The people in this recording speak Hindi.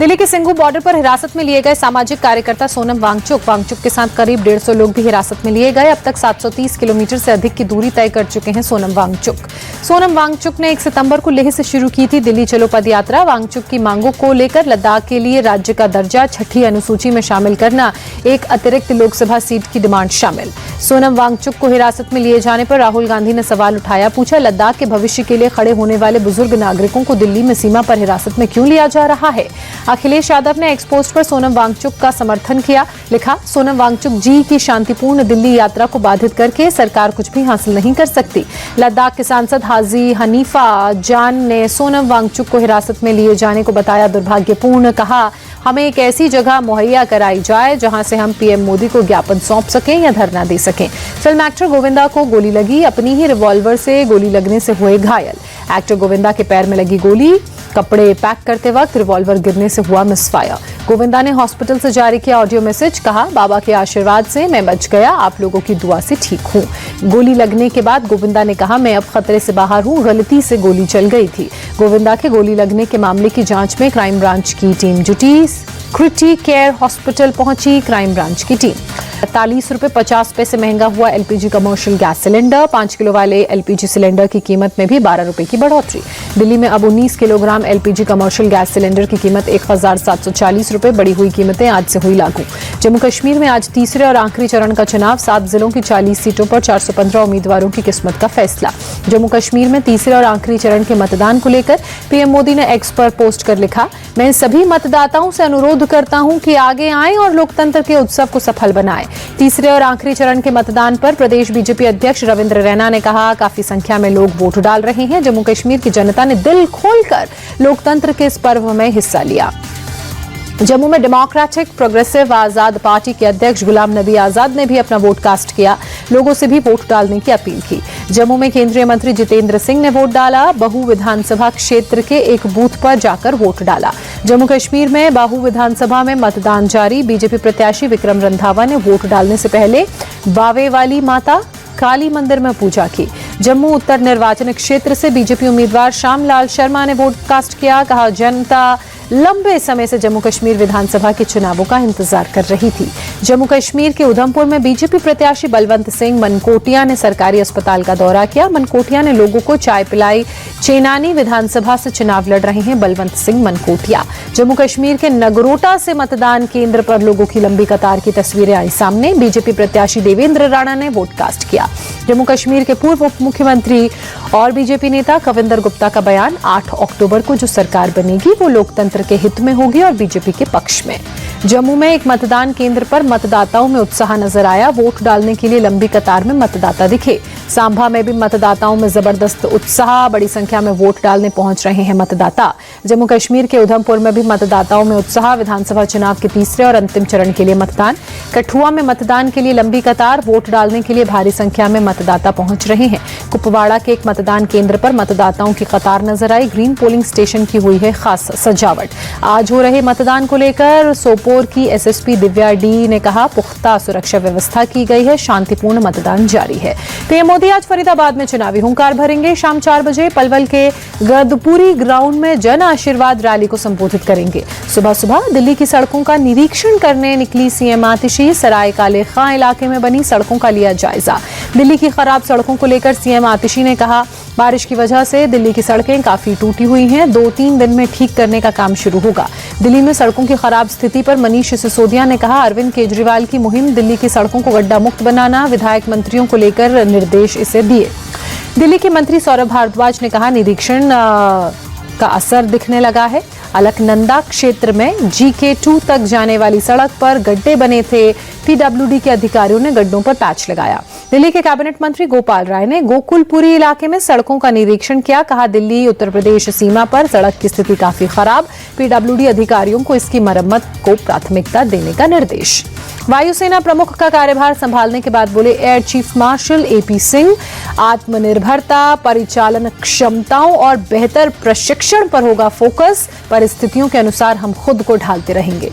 दिल्ली के सिंघू बॉर्डर पर हिरासत में लिए गए सामाजिक कार्यकर्ता सोनम वांगचुक के साथ करीब 150 लोग भी हिरासत में लिए गए। अब तक 730 किलोमीटर से अधिक की दूरी तय कर चुके हैं सोनम वांगचुक ने 1 सितंबर को लेह से शुरू की थी दिल्ली चलो पद यात्रा। वांगचुक की मांगों को लेकर लद्दाख के लिए राज्य का दर्जा 6ठी अनुसूची में शामिल करना, एक अतिरिक्त लोकसभा सीट की डिमांड शामिल। सोनम वांगचुक को हिरासत में लिए जाने पर राहुल गांधी ने सवाल उठाया, पूछा लद्दाख के भविष्य के लिए खड़े होने वाले बुजुर्ग नागरिकों को दिल्ली में सीमा पर हिरासत में क्यों लिया जा रहा है। अखिलेश यादव ने एक्स पोस्ट पर सोनम वांगचुक का समर्थन किया, लिखा सोनम वांगचुक जी की शांतिपूर्ण दिल्ली यात्रा को बाधित करके सरकार कुछ भी हासिल नहीं कर सकती। लद्दाख के सांसद हाजी हनीफा जान ने सोनम वांगचुक को हिरासत में लिए जाने को बताया दुर्भाग्यपूर्ण, कहा हमें एक ऐसी जगह मुहैया कराई जाए जहां से हम पीएम मोदी को ज्ञापन सौंप सकें या धरना दे सकें। फिल्म एक्टर गोविंदा को गोली लगी, अपनी ही रिवॉल्वर से गोली लगने से हुए घायल। एक्टर गोविंदा के पैर में लगी गोली, कपड़े पैक करते वक्त रिवॉल्वर गिरने से हुआ मिसफायर। गोविंदा ने हॉस्पिटल से जारी किया ऑडियो मैसेज, कहा बाबा के आशीर्वाद से मैं बच गया, आप लोगों की दुआ से ठीक हूं। गोली लगने के बाद गोविंदा ने कहा मैं अब खतरे से बाहर हूं, गलती से गोली चल गई थी। गोविंदा के गोली लगने के मामले की जांच में क्राइम ब्रांच की टीम जुटी, क्रिटी केयर हॉस्पिटल पहुंची क्राइम ब्रांच की टीम। 48 रुपए 50 पैसे महंगा हुआ LPG commercial gas cylinder, 5 kilo वाले एलपीजी सिलेंडर की कीमत में भी 12 रुपए की बढ़ोतरी। दिल्ली में अब 19 kilogram LPG commercial gas cylinder की कीमत 1740 रुपए, बढ़ी हुई कीमतें आज से हुई लागू। जम्मू कश्मीर में आज तीसरे और आखिरी चरण का चुनाव, 7 जिलों की 40 सीटों पर 415 उम्मीदवारों की किस्मत का फैसला। जम्मू कश्मीर में तीसरे और आखिरी चरण के मतदान को लेकर पीएम मोदी ने एक्स पर पोस्ट कर लिखा, मैं सभी मतदाताओं से अनुरोध करता हूं कि आगे आएं और लोकतंत्र के उत्सव को सफल बनाएं। तीसरे और आखिरी चरण के मतदान पर प्रदेश बीजेपी अध्यक्ष रविंद्र रैना ने कहा, काफी संख्या में लोग वोट डाल रहे हैं। जम्मू कश्मीर की जनता ने दिल खोलकर लोकतंत्र के इस पर्व में हिस्सा लिया। जम्मू में डेमोक्रेटिक प्रोग्रेसिव आजाद पार्टी के अध्यक्ष गुलाम नबी आजाद ने भी अपना वोट कास्ट किया, लोगों से भी वोट डालने की अपील की। जम्मू में केंद्रीय मंत्री जितेंद्र सिंह ने वोट डाला, बहु विधानसभा क्षेत्र के एक बूथ पर जाकर वोट डाला। जम्मू कश्मीर में बाहू विधानसभा में मतदान जारी, बीजेपी प्रत्याशी विक्रम रंधावा ने वोट डालने से पहले बावे वाली माता काली मंदिर में पूजा की। जम्मू उत्तर निर्वाचन क्षेत्र से बीजेपी उम्मीदवार श्यामलाल शर्मा ने वोट कास्ट किया, कहा जनता लंबे समय से जम्मू कश्मीर विधानसभा के चुनावों का इंतजार कर रही थी। जम्मू कश्मीर के उधमपुर में बीजेपी प्रत्याशी बलवंत सिंह मनकोटिया ने सरकारी अस्पताल का दौरा किया। मनकोटिया ने लोगों को चाय पिलाई। चेनानी विधानसभा से चुनाव लड़ रहे हैं बलवंत सिंह मनकोटिया। जम्मू कश्मीर के नगरोटा से मतदान केंद्र पर लोगों की लंबी कतार की तस्वीरें आई सामने। बीजेपी प्रत्याशी देवेंद्र राणा ने वोट कास्ट किया। जम्मू कश्मीर के पूर्व उप मुख्यमंत्री और बीजेपी नेता कविंदर गुप्ता का बयान, 8 अक्टूबर को जो सरकार बनेगी वो लोकतंत्र के हित में होगी और बीजेपी के पक्ष में। जम्मू में एक मतदान केंद्र पर मतदाताओं में उत्साह नजर आया, वोट डालने के लिए लंबी कतार में मतदाता दिखे। सांभा में भी मतदाताओं में जबरदस्त उत्साह, बड़ी संख्या में वोट डालने पहुंच रहे हैं मतदाता। जम्मू कश्मीर के उधमपुर में भी मतदाताओं में उत्साह, विधानसभा चुनाव के तीसरे और अंतिम चरण के लिए मतदान। कठुआ में मतदान के लिए लंबी कतार, वोट डालने के लिए भारी संख्या में मतदाता पहुंच रहे हैं। कुपवाड़ा के एक मतदान केंद्र पर मतदाताओं की कतार नजर आई, ग्रीन पोलिंग स्टेशन की हुई है खास सजावट। आज हो रहे मतदान को लेकर सोपोर की एसएसपी दिव्या डी ने कहा, पुख्ता सुरक्षा व्यवस्था की गई है, शांतिपूर्ण मतदान जारी है। पीएम मोदी आज फरीदाबाद में चुनावी हुंकार भरेंगे। शाम 4 बजे पलवल के गर्दपुरी ग्राउंड में जन आशीर्वाद रैली को संबोधित करेंगे। सुबह सुबह दिल्ली की सड़कों का निरीक्षण करने निकली सीएम आतिशी, सराय काले खां इलाके में बनी सड़कों का लिया जायजा। दिल्ली की खराब सड़कों को लेकर सीएम आतिशी ने कहा, बारिश की वजह से दिल्ली की सड़कें काफी टूटी हुई हैं, 2-3 दिन में ठीक करने का काम शुरू होगा। दिल्ली में सड़कों की खराब स्थिति पर मनीष सिसोदिया ने कहा, अरविंद केजरीवाल की मुहिम दिल्ली की सड़कों को गड्ढा मुक्त बनाना, विधायक मंत्रियों को लेकर निर्देश इसे दिए। दिल्ली के मंत्री सौरभ भारद्वाज ने कहा, निरीक्षण का असर दिखने लगा है। अलकनंदा क्षेत्र में GK2 तक जाने वाली सड़क पर गड्ढे बने थे, PWD के अधिकारियों ने गड्ढों पर पैच लगाया। दिल्ली के कैबिनेट मंत्री गोपाल राय ने गोकुलपुरी इलाके में सड़कों का निरीक्षण किया, कहा दिल्ली उत्तर प्रदेश सीमा पर सड़क की स्थिति काफी खराब, PWD अधिकारियों को इसकी मरम्मत को प्राथमिकता देने का निर्देश। वायुसेना प्रमुख का कार्यभार संभालने के बाद बोले air chief marshal AP Singh, आत्मनिर्भरता, परिचालन क्षमताओं और बेहतर प्रशिक्षण पर होगा फोकस, परिस्थितियों के अनुसार हम खुद को ढालते रहेंगे।